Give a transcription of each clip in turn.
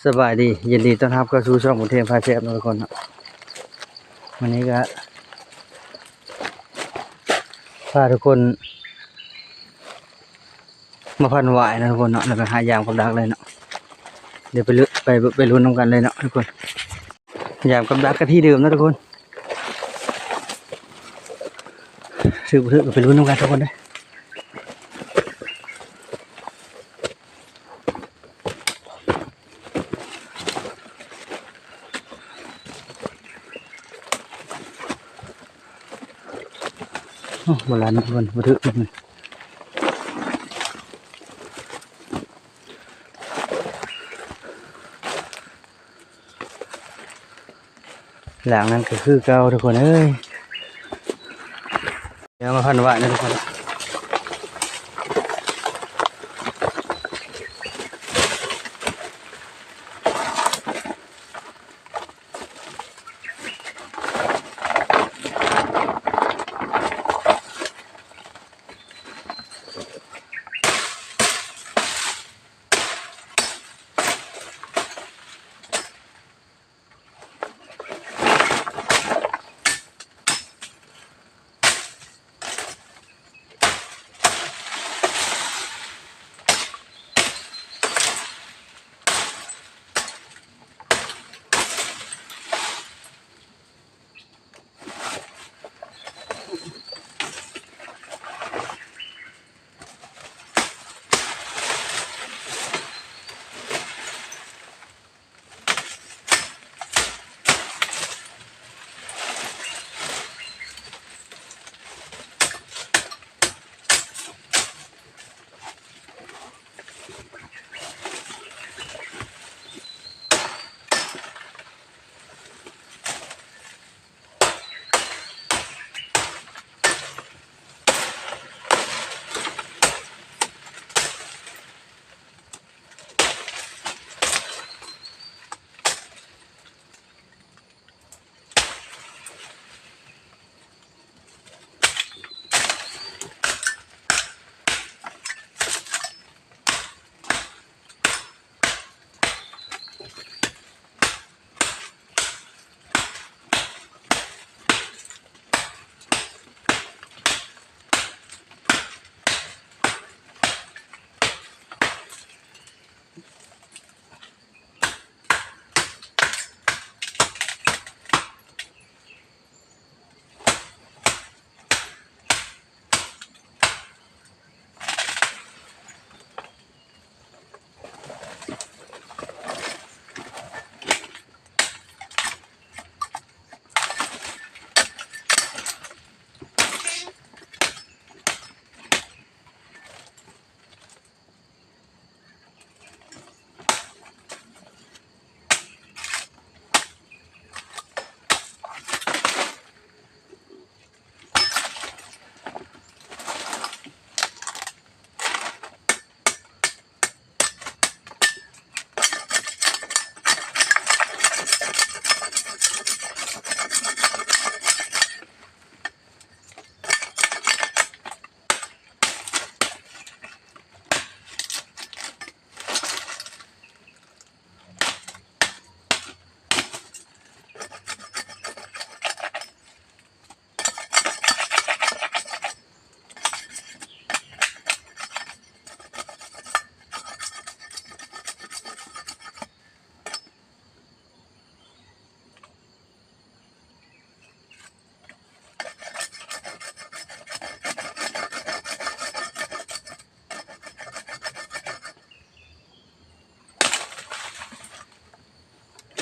สบายดียินดีต้อนรับเข้าสู่ช่องบุญเทียมพาเชฟทุกคนนะวันนี้ก็พาทุกคนมาพันหวายนะทุกคนเนาะแล้วก็หายามกับดักเลยเนาะเดี๋ยวไปลุ้นน้ำกันเลยเนาะทุกคนยามกับดักกันที่เดิมนะทุกคนถือไปลุ้นน้ำกันทุกคนเลยโบราณทุกคนบันทึกมันหลังนั้นก็คือเก่าทุกคนเอ้ยเดี๋ยวมาพันหวายนะทุกคน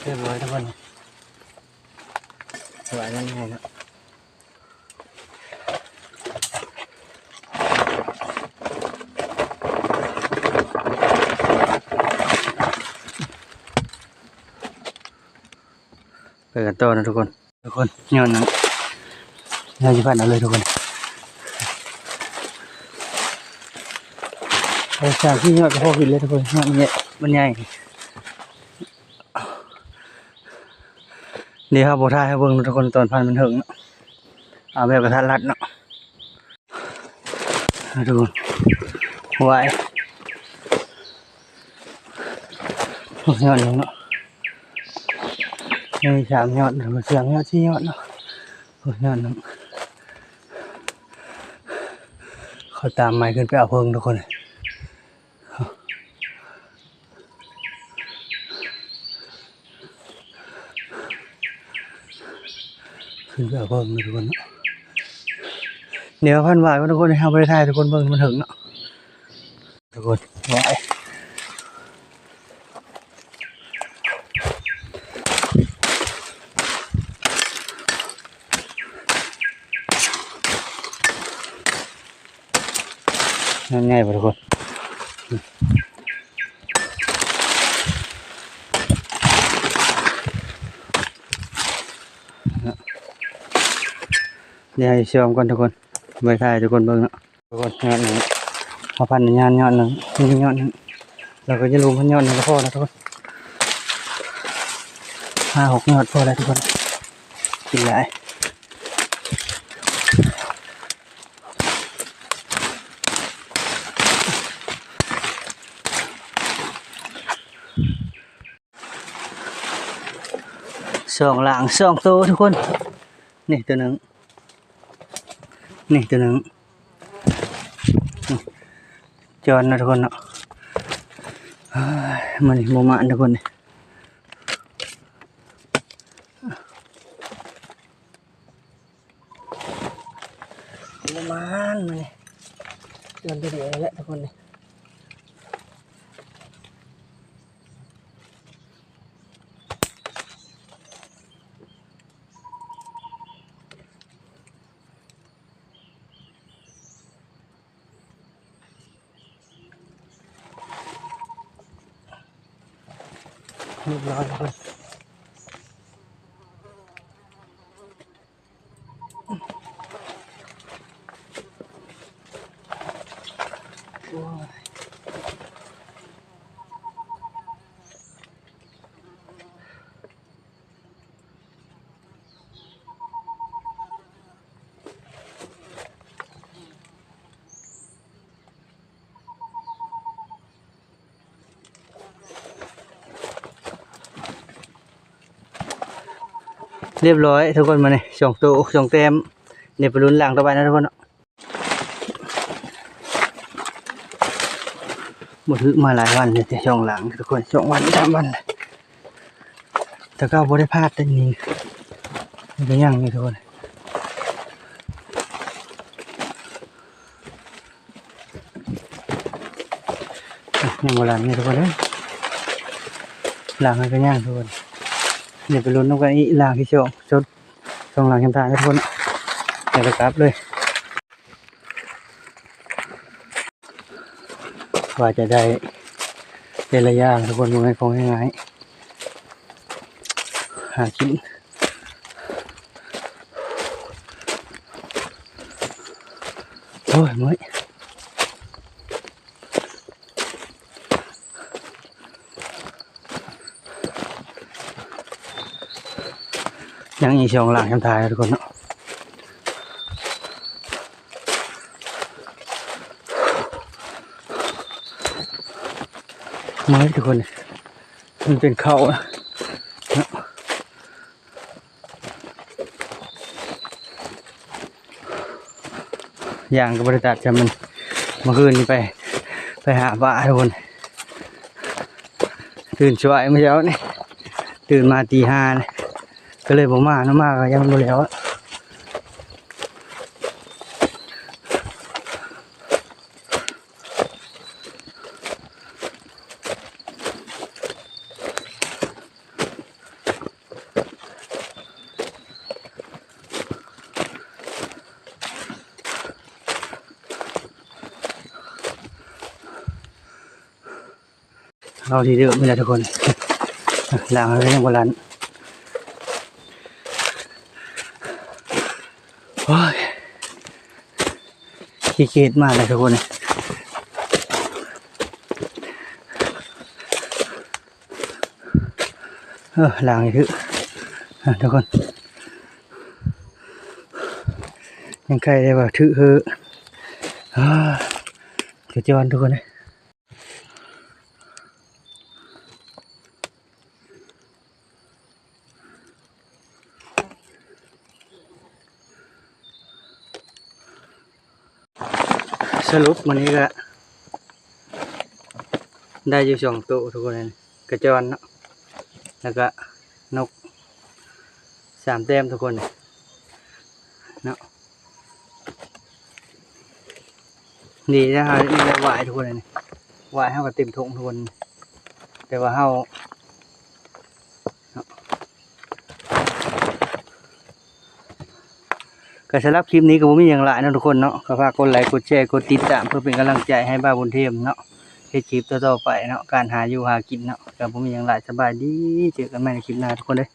เรียบร้อยทุกคนหวายนั่นไงเนาะไปกันต่อนะทุกคนย้อนนะน่าจะผ่านเอาเลยทุกคนไอ้ฉากที่ยอดกระเพาะขึ้นเลยทุกคนมันใหญ่นี่ครับโบท่าให้เบิ่งทุกคนตอนพันมันถึงเอาแบบกระทัดรัดเนาะดูไว้ ยอดหนึ่งเนาะนี่สามยอดมาเสียงยอดสี่ยอดเนาะยอดหนึ่งเขาตามไม้ขึ้นไปเอาเพิงทุกคนขึ้นไปเอาเพิงทุกคนเนาะเดี๋ยวพันวายว่าทุกคนให้เอาไปถ่ายทุกคนเบิ่งมันถึงเนาะทุกคนวายง่ายๆป่ะทุกคนเดี๋ยวให้ชมกันทุกคนไปถ่ายทุกคนเบิ่งเนาะทุกคนยอดหนึ่งเอาพันยานยอดหนึ่งนี่ยอดหนึ่งเราก็จะรู้พันยอดหนึ่งก็พอแล้วทุกคน5-6ยอดพอแล้วทุกคนกินหลายสองหลังสองตัวทุกคนนี่ตัวหนึ่งนี่ตัวหนึ่งจอนนะทุกคนเนาะมันโมมาทุกคนนี่โมมานมันนี่จอนตัวเดียวแหละทุกคนนี่เรียบร้อยทุกคนเรียบร้อยทุกคนมาเนี่ยสองตัวสองเต็มเดี๋ยวไปลุ้นหลังต่อไปนะทุกคนหมดมาหลายวันเลยแต่ช่องหลังทุกคน2 วัน3 วันแต่ก็ไม่ได้พลาดแต่นี่มันก็ยังนี่ทุกคนยังโบราณนี่ทุกคนเลยหลังมันก็ยังทุกคนเดี๋ยวไปลุ้นน้ำกันอีหลังที่ช่องหลังแคมทางทุกคนเดี๋ยวไปกลับเลยว่าจะได้เป็นระยะทุกคนมันไม่คงง่ายหากินโอ้ยมื้อยังอีช่องหลังแคมทางทุกคนเนาะมื้อทุกคนมันเป็นเขาอย่างกับบริษัทจะมันเมื่อคืนนี้ไปหาปลาทุกคนตื่นช่วยเมื่อเช้านี่ตื่นมาตี 5นี่ก็เลยผมมาน้ำมากยังไม่แล้วเราทีเดียวไม่ได้ทุกคนหลังอะไรยังโบราณโอ้ยขี้เกียจมากเลยทุกคนหลังนี่คือทุกคนยังใครได้ว่าถือจะจอนทุกคนเลย สรุปวันนี้ก็ได้อยู่2ตัวทุกคนเลยกระจรเนาะแล้วก็นก3 แต้มทุกคนเนาะดีนะฮะนี่ได้หวายทุกคนเลยหวายเฮาก็เต็มถุงทุกคนแต่ว่าเฮาก็สำหรับคลิปนี้ก็บ่มีหยังหลายเนาะทุกคนเนาะก็ฝากกดไลค์กดแชร์กดติดตามเพื่อเป็นกำลังใจให้บ้าบุญเทพเนาะเฮ็ดคลิปต่อๆไปเนาะการหาอยู่หากินเนาะก็บ่มีหยังหลายสบายดีเจอกันใหม่ในคลิปหน้าทุกคนเด้อ